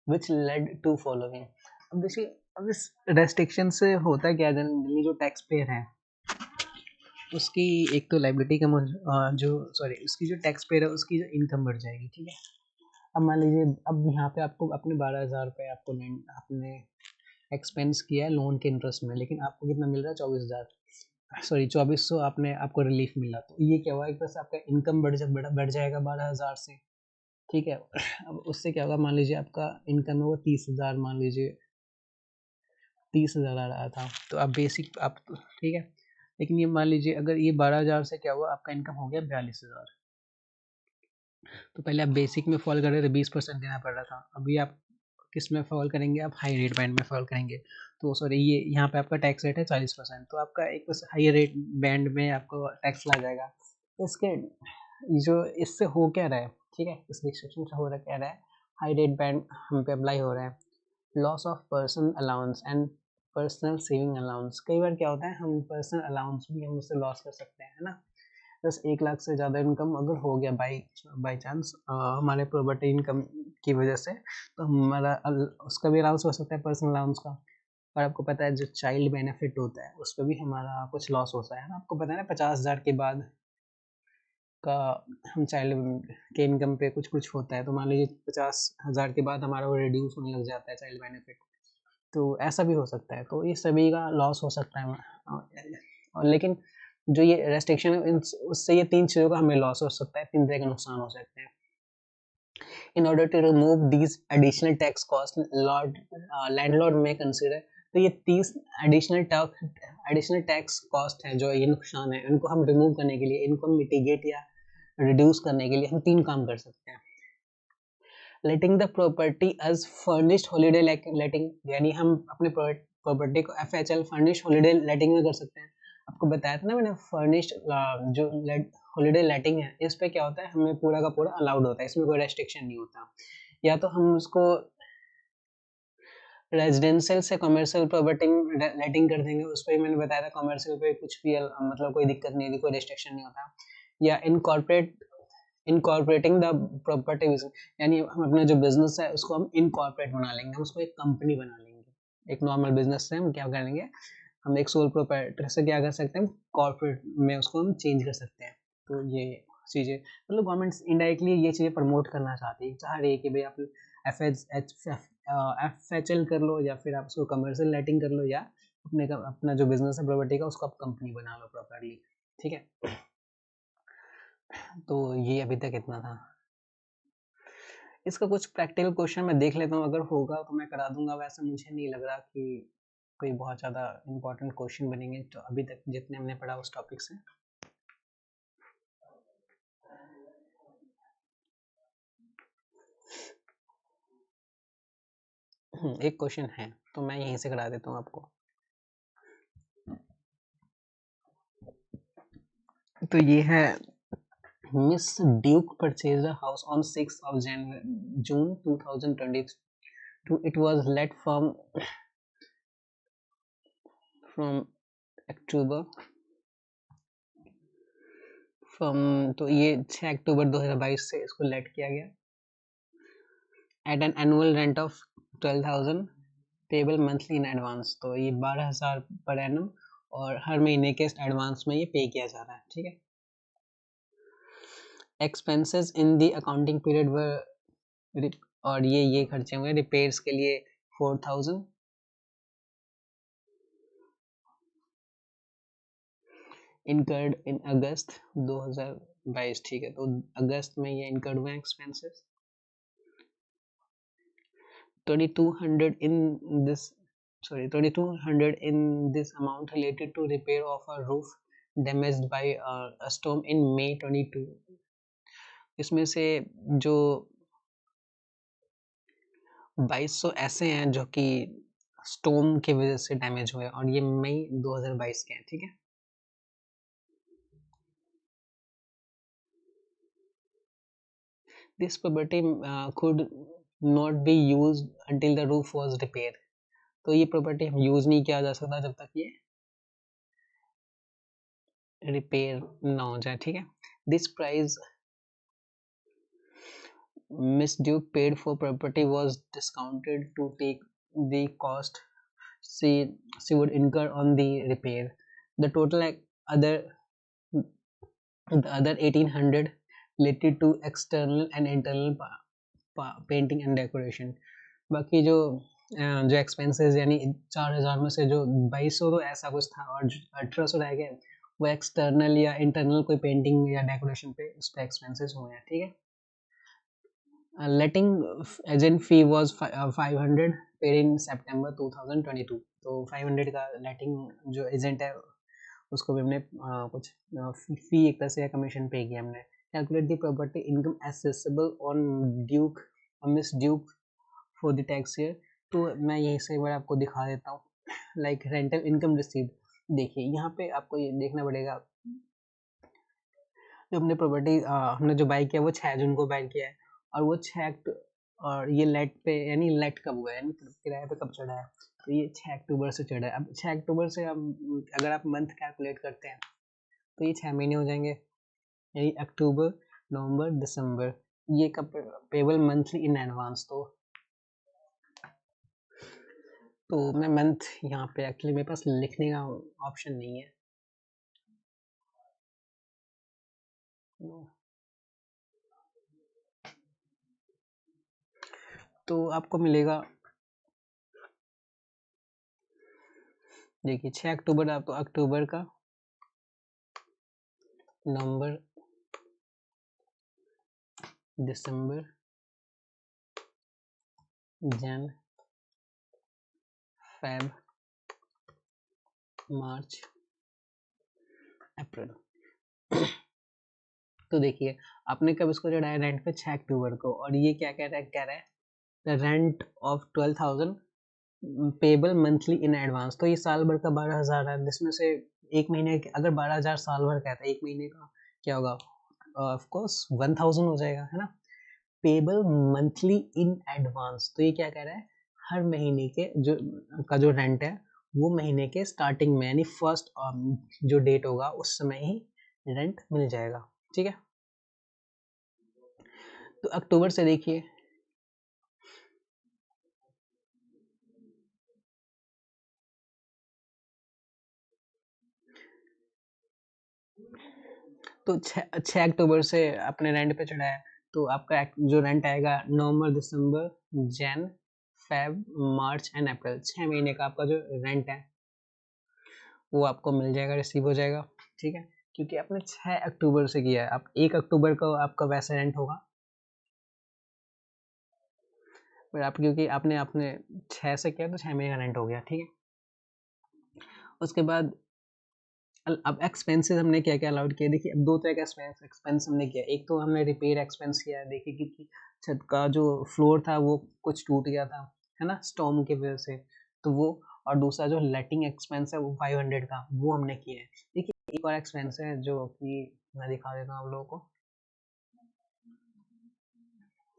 which led to following। अब देखिए, अब इस रेस्ट्रिक्शन से होता क्या, जनरली जो टैक्स पेयर है उसकी एक तो लाइबिलिटी कम जो सॉरी उसकी जो टैक्स पेयर है उसकी जो इनकम बढ़ जाएगी, ठीक है। अब मान लीजिए अब यहाँ पे आपको अपने 12,000 रुपये आपने एक्सपेंस किया है लोन के इंटरेस्ट में, लेकिन आपको कितना मिल रहा है 2400 आपने आपको रिलीफ मिला, तो ये क्या हुआ, एक तरह से आपका इनकम बढ़ जाएगा 12,000 से, ठीक है। अब उससे क्या होगा, मान लीजिए आपका इनकम है वो 30,000, मान लीजिए 30,000 आ रहा था, तो आप बेसिक आप ठीक है, लेकिन ये मान लीजिए अगर ये 12,000 से क्या हुआ आपका इनकम हो गया 42,000, तो पहले आप बेसिक में फॉल कर रहे थे 20% देना पड़ रहा था, अभी आप किस में फॉल करेंगे, आप हाई रेट बैंड में फॉल करेंगे, तो सॉरी ये यहाँ पे आपका टैक्स रेट है 40%, तो आपका एक हाई रेट बैंड में आपको टैक्स लग जाएगा। तो इसके जो इससे हो क्या रहा है, ठीक है, इस रिस्ट्रिक्शन से हो रहा क्या रहा है, हाई रेट बैंड हम पे अप्लाई हो रहा है, loss of personal allowance and personal saving allowance. कई बार क्या होता है हम पर्सनल अलाउंस भी हम उससे लॉस कर सकते हैं, है ना। बस 1 लाख से ज़्यादा इनकम अगर हो गया बाई चांस हमारे प्रॉपर्टी इनकम की वजह से, तो हमारा उसका भी अलाउंस हो सकता है पर्सनल अलाउंस का। और आपको पता है जो चाइल्ड बेनिफिट होता है उस पर भी हमारा कुछ लॉस होता है ना, आपको पता है ना 50,000 के बाद का हम चाइल्ड के इनकम पे कुछ कुछ होता है, तो मान लीजिए 50,000 के बाद हमारा वो रिड्यूस होने लग जाता है चाइल्ड बेनिफिट, तो ऐसा भी हो सकता है, तो ये सभी का लॉस हो सकता है। और लेकिन जो ये रेस्ट्रिक्शन है उससे ये 3 चीज़ों का हमें लॉस हो सकता है, 3 तरह के नुकसान हो सकते हैं। In order to remove these additional tax costs, landlord may consider, तो ये 30 एडिशनल टैक्स कॉस्ट है, जो ये नुकसान है, इनको हम रिमूव करने के लिए, इनको मिटिगेट या रिड्यूस करने के लिए हम 3 काम कर सकते हैं। Letting the property as furnished holiday letting, यानी हम अपने प्रॉपर्टी को FHL फर्निश्ड हॉलीडे लेटिंग में कर सकते हैं। आपको बताया था ना मैंने, फर्निश्ड जो हॉलीडे लेटिंग है, इस पे क्या होता है, हमें पूरा का पूरा अलाउड होता है, इसमें कोई रेस्ट्रिक्शन नहीं होता। या तो हम उसको रेजिडेंशियल से कमर्शियल प्रॉपर्टी लेटिंग कर देंगे, उस पर मैंने बताया था कमर्शियल पे कुछ भी मतलब कोई दिक्कत नहीं होती, कोई रेस्ट्रिक्शन नहीं होता। या इनकॉर्पोरेटिंग द प्रॉपर्टी बिजनेस, यानी हम अपना जो बिजनेस है उसको हम इनकॉर्पोरेट बना लेंगे, हम उसको एक कंपनी बना लेंगे। एक नॉर्मल बिजनेस से हम क्या करेंगे, हम एक सोल प्रोप्राइटर से क्या कर सकते हैं, कॉर्पोरेट में उसको हम चेंज कर सकते हैं। तो ये चीज़ें मतलब गवर्नमेंट इनडायरेक्टली ये चीज़ें प्रमोट करना चाहती है, चाह रही है कि भाई आप FHL कर लो, या फिर आप उसको कमर्शियल लेटिंग कर लो, या अपना जो बिजनेस है प्रॉपर्टी का उसको आप कंपनी बना लो प्रॉपरली। ठीक है, तो ये अभी तक इतना था। इसका कुछ प्रैक्टिकल क्वेश्चन मैं देख लेता हूँ, अगर होगा तो मैं करा दूंगा, वैसे मुझे नहीं लग रहा कि कोई बहुत ज़्यादा इम्पोर्टेंट क्वेश्चन बनेंगे तो अभी तक जितने हमने पढ़ा उस टॉपिक से। एक क्वेश्चन है तो मैं यहीं से करा देता हूँ आपको। तो ये है, miss Duke purchase a house on 6 of June 2022. It was let from October तो ये 6 अक्टूबर 2022 से इसको लेट किया गया at an annual rent of 12,000 payable monthly in advance. तो ये 12,000 पर एनम और हर महीने के एडवांस में ये पे किया जा रहा है। ठीक है, expenses in the accounting period were, और ये खर्चे हुए रिपेयर्स के लिए 4,000, इनकर्ड इन अगस्त 2022। ठीक है, तो अगस्त में ये इनकर्ड हुए expenses. 2200 in this amount related to repair of a roof damaged by a storm in May 22। इसमें से जो 2200 ऐसे हैं जो कि स्टॉर्म की वजह से डैमेज हुए, और ये मई 2022 के हैं। ठीक है, this property could not be used until the roof was repaired। तो ये प्रॉपर्टी हम यूज नहीं किया जा सकता जब तक ये रिपेयर ना हो जाए। ठीक है, this price Miss Duke paid for property was discounted to take the cost she would incur on the repair. The total other the other 1,800 related to external and internal painting and decoration. बाकी जो expenses यानी 4,000 में से जो 2,200 तो ऐसा कुछ था, और 1,800 रह गए वो एक्सटर्नल या इंटरनल कोई पेंटिंग या डेकोरेशन पे उस पर एक्सपेंसेस हुए हैं। ठीक है, letting agent fee was 500 paid in September 2022। तो 500 का लेटिंग जो एजेंट है उसको भी हमने कुछ फी एक तरह से कमीशन पे किया हमने। Calculate the property income accessible on Duke miss Duke for the tax year. तो मैं यहीं से एक बार आपको दिखा देता हूँ, लाइक रेंटल इनकम रिसीव्ड। देखिए यहाँ पे आपको ये देखना पड़ेगा, जो हमने प्रॉपर्टी हमने जो बाय किया वो 6 जून को बाय किया है, और वो 6 और ये लेट पे यानी लेट कब हुआ है, यानी किराए पे कब चढ़ा है, तो ये 6 अक्टूबर से चढ़ा है। अब 6 अक्टूबर से हम अगर आप मंथ कैलकुलेट करते हैं तो ये 6 महीने हो जाएंगे, यानी अक्टूबर नवंबर दिसंबर, ये कब पेबल मंथली इन एडवांस। तो मैं मंथ यहाँ पे एक्चुअली मेरे पास लिखने का ऑप्शन नहीं है, तो आपको मिलेगा, देखिए 6 अक्टूबर, आप तो अक्टूबर का नवंबर, दिसंबर, जन, फेब, मार्च, अप्रैल। तो देखिए आपने कब इसको चढ़ाया रेंट पे, 6 अक्टूबर को, और ये क्या कह रहा है rent of 12,000 payable monthly in advance. तो ये साल भर का 12,000 है, जिसमें से एक महीने अगर 12,000 साल भर का है तो एक महीने का क्या होगा, ऑफ कोर्स 1,000 हो जाएगा, है ना। पेबल मंथली इन एडवांस, तो ये क्या कह रहा है, हर महीने के जो रेंट है वो महीने के स्टार्टिंग में, यानी फर्स्ट जो डेट होगा उस समय ही रेंट मिल जाएगा, ठीक है। तो अक्टूबर से देखिए, तो 6 अक्टूबर से अपने रेंट पे चढ़ा है, तो आपका जो रेंट आएगा नवंबर, दिसंबर, जन, फेब, मार्च एंड अप्रैल, 6 महीने का आपका जो रेंट है वो आपको मिल जाएगा, रिसीव हो जाएगा, ठीक है। क्योंकि आपने 6 अक्टूबर से किया है, आप 1 अक्टूबर को आपका वैसे रेंट होगा, पर आप क्योंकि आपने आपने 6 से किया तो 6 महीने का रेंट हो गया, ठीक है। उसके बाद अब एक्सपेंसेस हमने क्या क्या अलाउड किया, देखिए अब दो तरह का एक्सपेंस हमने किया। एक तो हमने रिपेयर एक्सपेंस किया है, देखिए क्योंकि छत का जो फ्लोर था वो कुछ टूट गया था, है ना, स्टॉर्म की वजह से, तो वो। और दूसरा जो लेटिंग एक्सपेंस है वो 500 का, वो हमने किया है। देखिए एक और एक्सपेंस है जो कि मैं दिखा देता हूँ आप लोगों को,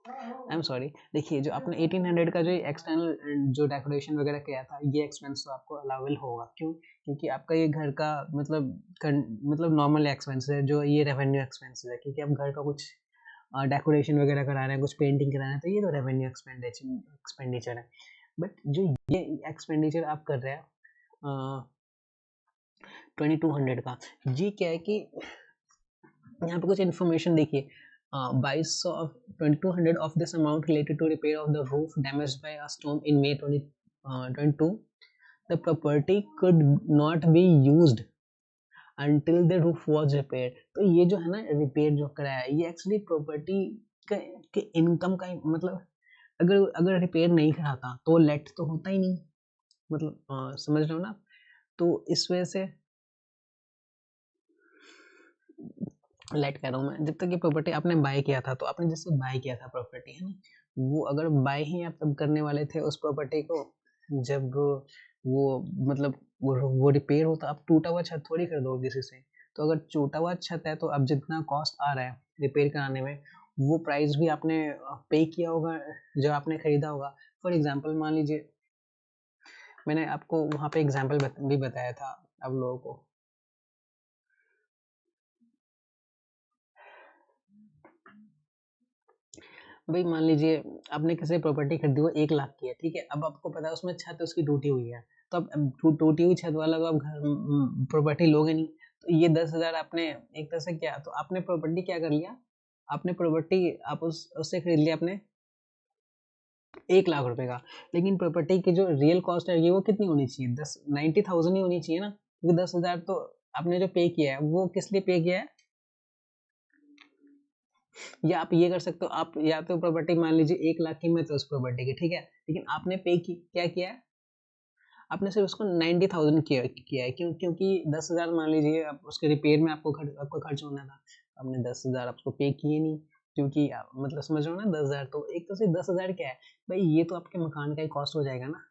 आई एम सॉरी। देखिए जो आपने 1800 का जो एक्सटर्नल जो डेकोरेशन वगैरह किया था, ये एक्सपेंस तो आपको अलाउबल होगा, क्यों, क्योंकि आपका ये घर का मतलब नॉर्मल एक्सपेंस है, जो ये रेवेन्यू एक्सपेंस है, क्योंकि आप घर का कुछ डेकोरेशन वगैरह करा रहे हैं, कुछ पेंटिंग करा रहे हैं, तो ये तो रेवेन्यू एक्सपेंडिचर है। बट जो ये एक्सपेंडिचर आप कर रहे हैं 2200 का, ये क्या है कि यहाँ पे कुछ इन्फॉर्मेशन देखिए, 2200 of 2200 of this amount related to repair of the roof damaged by a storm in May 2022. The property could not be used until the roof was repaired. तो ये जो है ना रिपेयर जो कराया है, ये एक्चुअली प्रॉपर्टी के इनकम का मतलब, अगर रिपेयर नहीं कराता तो लेट तो होता ही नहीं, मतलब समझ रहे हो ना। तो इस वजह से लेट कह रहा हूँ मैं, जब तक ये प्रॉपर्टी आपने बाय किया था, तो आपने जिससे बाय किया था प्रॉपर्टी, है ना, वो अगर बाय ही आप तब करने वाले थे उस प्रॉपर्टी को, जब वो मतलब वो रिपेयर होता, आप टूटा हुआ छत थोड़ी कर दोगे किसी से। तो अगर टूटा हुआ छत है तो अब जितना कॉस्ट आ रहा है रिपेयर कराने में, वो प्राइस भी आपने पे किया होगा जब आपने खरीदा होगा। फॉर एग्जाम्पल मान लीजिए, मैंने आपको वहाँ पे एग्जाम्पल भी बताया था आप लोगों को, भाई मान लीजिए आपने किसी प्रॉपर्टी खरीदी, वो 1 लाख की है, ठीक है। अब आपको पता है उसमें छत उसकी टूटी हुई है, तो अब टूटी हुई छत वाला को आप घर प्रॉपर्टी लोगे नहीं। तो ये 10,000 आपने एक तरह से क्या, तो आपने प्रॉपर्टी क्या कर लिया, आपने प्रॉपर्टी आप उससे खरीद लिया आपने 1 लाख रुपए का, लेकिन प्रॉपर्टी की जो रियल कॉस्ट है ये वो कितनी होनी चाहिए, 90,000 ही होनी चाहिए ना, क्योंकि 10,000 तो आपने जो पे किया है वो किस लिए पे किया है। या आप ये कर सकते हो, आप या तो प्रॉपर्टी मान लीजिए 1 लाख कीमत है उस प्रॉपर्टी की, ठीक है, लेकिन आपने पे की क्या किया है, आपने सिर्फ उसको 90,000 किया है, क्योंकि 10,000 मान लीजिए आप उसके रिपेयर में आपको खर्च होना था, आपने 10,000 आपको पे किए नहीं, क्योंकि मतलब समझ रहे हो ना, 10,000 तो एक तो सिर्फ 10,000 क्या है भाई, ये तो आपके मकान का ही कॉस्ट हो जाएगा ना।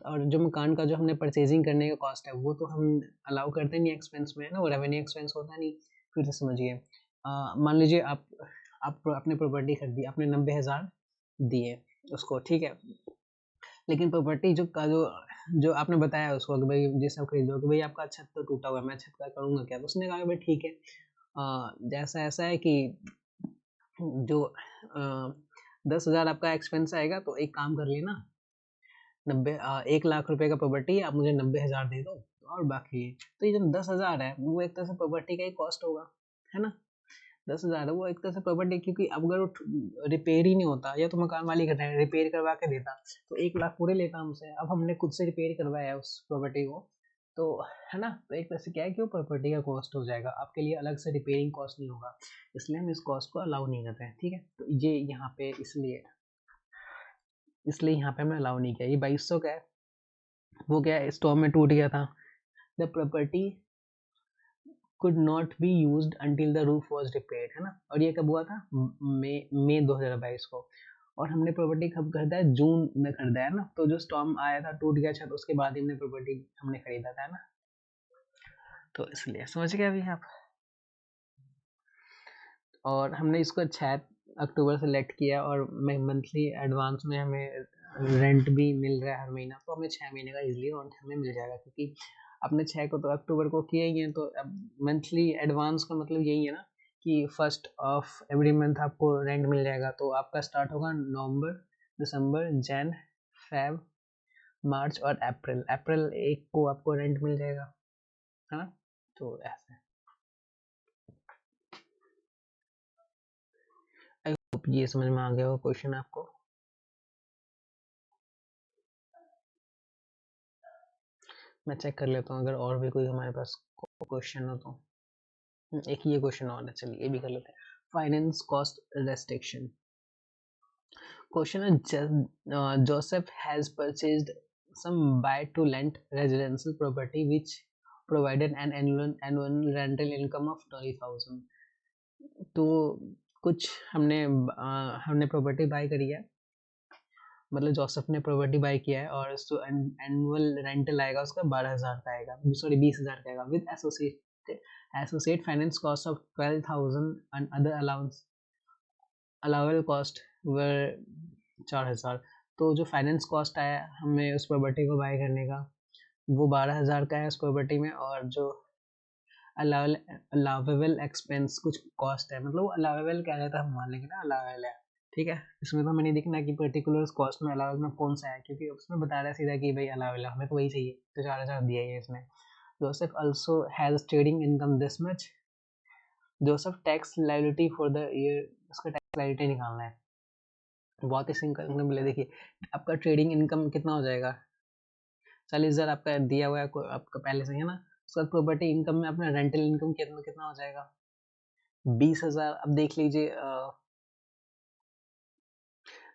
और जो मकान का जो हमने परचेजिंग करने का कॉस्ट है वो तो हम अलाउ करते नहीं एक्सपेंस में, है ना, वो रेवेन्यू एक्सपेंस होता नहीं। फिर से समझिए, मान लीजिए आप अपने प्रॉपर्टी खरीदी, आपने 90,000 दिए उसको, ठीक है, लेकिन प्रॉपर्टी जो आपने बताया उसको कि भाई जैसे आप खरीदो कि भाई आपका छत तो टूटा हुआ है, मैं छत का करूँगा क्या, तो उसने कहा भाई ठीक है, जैसा ऐसा है कि जो 10,000 आपका एक्सपेंस आएगा, तो एक काम कर लेना, 1 लाख रुपए का प्रॉपर्टी है, आप मुझे 90,000 दे दो, और बाकी तो ये जो 10,000 है वो एक तरह से प्रॉपर्टी का ही कॉस्ट होगा, है ना। 10,000 है वो एक तरह से प्रॉपर्टी, क्योंकि अब अगर वो रिपेयर ही नहीं होता, या तो मकान मालिक रिपेयर करवा के देता तो 1 लाख पूरे लेता हमसे। अब हमने खुद से रिपेयर करवाया है उस प्रॉपर्टी को, तो है ना, तो एक तरह से क्या है कि वो प्रॉपर्टी का कॉस्ट हो जाएगा, आपके लिए अलग से रिपेयरिंग कॉस्ट नहीं होगा, इसलिए हम इस कॉस्ट को अलाउ नहीं करते हैं। ठीक है, तो ये यहाँ पे इसलिए यहाँ पे हमने अलाउ नहीं किया। ये 2200 का है, वो क्या है, स्टॉर्म में टूट गया था। The property could not be used until the roof was repaired, है ना, और ये कब हुआ था, मई 2022 को, और हमने प्रॉपर्टी कब खरीदा है, जून में खरीदा है ना, तो जो स्टॉर्म आया था, टूट गया छत, उसके बाद ही हमने प्रॉपर्टी हमने खरीदा था, है ना, तो इसलिए समझ गए अभी आप। और हमने इसको 6 अक्टूबर से लेट किया, और मंथली एडवांस में हमें रेंट भी मिल रहा है हर महीना, तो हमें 6 महीने का इजीली रेंट हमें मिल जाएगा, क्योंकि अपने 6 को तो अक्टूबर को किया ही है, तो अब मंथली एडवांस का मतलब यही है ना कि 1st ऑफ एवरी मंथ आपको रेंट मिल जाएगा। तो आपका स्टार्ट होगा नवंबर, दिसंबर, जैन, फेब, मार्च और अप्रैल। अप्रैल 1 को आपको रेंट मिल जाएगा, है ना, तो ऐसे। आई होप ये समझ में आ गया हो क्वेश्चन आपको। मैं चेक कर लेता हूँ अगर और भी कोई हमारे पास क्वेश्चन हो तो। एक ये क्वेश्चन और है, चलिए ये भी कर लेते हैं। फाइनेंस कॉस्ट रेस्ट्रिक्शन क्वेश्चन है, Joseph has purchased some buy to let residential property which provided an annual rental income of 20,000। तो कुछ हमने प्रॉपर्टी बाय करी है, मतलब जोसेफ ने प्रॉपर्टी बाय किया है, और उसको एनुअल रेंटल आएगा उसका 12,000 का आएगा, सॉरी 20,000 का आएगा, with associate finance cost of 12,000 and other allowable cost were 4,000। तो जो फाइनेंस कॉस्ट आया हमें उस प्रॉपर्टी को बाय करने का, वो 12,000 का है उस प्रॉपर्टी में, और जो अलाउेबल एक्सपेंस कुछ कॉस्ट है, मतलब अलाउेबल क्या रहता है हम मान लेंगे ना, अलाउेबल है, ठीक है। इसमें तो हमें नहीं देखना कि पर्टिकुलर कॉस्ट में अलाउेबल में कौन सा है, क्योंकि उसमें बता रहा है सीधा कि भाई अलाउेबल है, हमें तो वही चाहिए, तो 4,000 दिया है इसमें। Joseph also has trading income this much. Joseph tax liability for the year, उसका टैक्स लायबिलिटी निकालना है, बहुत ही सिंपल। देखिए आपका ट्रेडिंग इनकम कितना हो जाएगा, 40,000 आपका दिया हुआ है आपका पहले से, है ना। उसका प्रॉपर्टी इनकम में अपना रेंटल इनकम कितना हो जाएगा, 20,000। अब देख लीजिए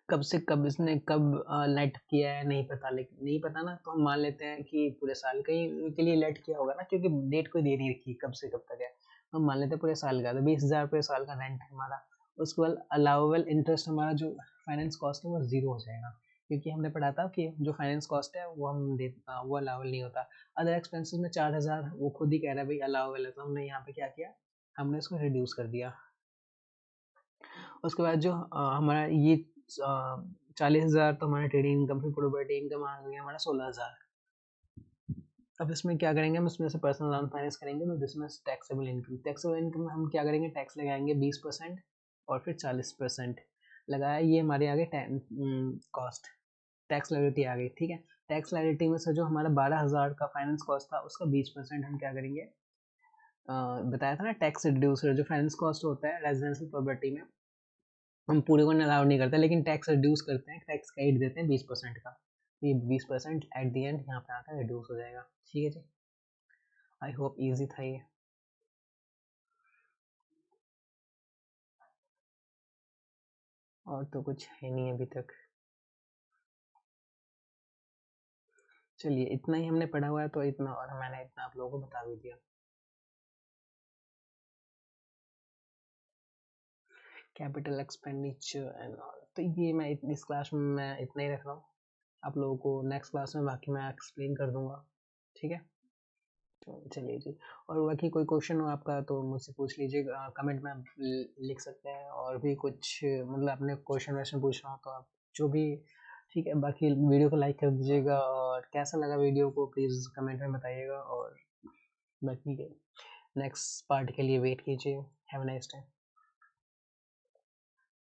कब से कब इसने कब लेट किया है नहीं पता, लेकिन नहीं पता ना, तो हम मान लेते हैं कि पूरे साल के लिए लेट किया होगा ना, क्योंकि डेट कोई दे नहीं रखी कब से कब तक है, तो हम मान लेते हैं पूरे साल का, तो 20,000 पूरे साल का रेंट है हमारा। उसके बाद अलाउबल इंटरेस्ट हमारा जो फाइनेंस कॉस्ट है वो 0 हो जाएगा, क्योंकि हमने पढ़ा था कि जो फाइनेंस कॉस्ट है वो वो अलाउबल नहीं होता। अदर एक्सपेंसेस में 4,000 वो खुद ही कह रहा है भाई अलाउबल है, तो हमने यहाँ पे क्या किया, हमने इसको रिड्यूस कर दिया। उसके बाद जो हमारा ये 40,000 तो हमारा ट्रेडिंग इनकम, फिर प्रॉपर्टी इनकम आ गया हमारा 16,000। अब इसमें क्या करेंगे, हम इसमें से पर्सनल लोन फाइनेंस करेंगे, तो दिस में टैक्सेबल इनकम में हम क्या करेंगे, टैक्स लगाएंगे 20% और फिर 40% लगाया, ये हमारे आगे कॉस्ट टैक्स लायबिलिटी आ गई, ठीक है। टैक्स लायबिलिटी में से जो हमारा 12,000 का फाइनेंस कॉस्ट था उसका 20% हम क्या करेंगे, बताया था ना, टैक्स रिड्यूस, जो फाइनेंस कॉस्ट होता है रेजिडेंशियल प्रॉपर्टी में हम पूरे को अलाउ नहीं करते, लेकिन टैक्स रिड्यूस करते हैं, टैक्स क्रेडिट देते हैं 20% का, तो ये 20% एट दी एंड यहाँ पे आकर रिड्यूस हो जाएगा। ठीक है जी, आई होप इजी था ये। और तो कुछ है नहीं अभी तक, चलिए इतना ही हमने पढ़ा हुआ है, तो इतना, और मैंने इतना आप लोगों को बता भी दिया। कैपिटल एक्सपेंडिचर एंड ऑल, तो ये मैं इस क्लास में मैं इतना ही रख रहा हूँ, आप लोगों को नेक्स्ट क्लास में बाकी मैं एक्सप्लेन कर दूंगा, ठीक है। तो चलिए जी, और बाकी कोई क्वेश्चन हो आपका तो मुझसे पूछ लीजिए, कमेंट में आप लिख सकते हैं, और भी कुछ मतलब अपने क्वेश्चन वैश्चन पूछना हो तो आप जो भी, ठीक है। बाकी वीडियो को लाइक कर दीजिएगा, और कैसा लगा वीडियो को प्लीज़ कमेंट में बताइएगा, और बाकी नेक्स्ट पार्ट के लिए वेट कीजिए। Have a nice day.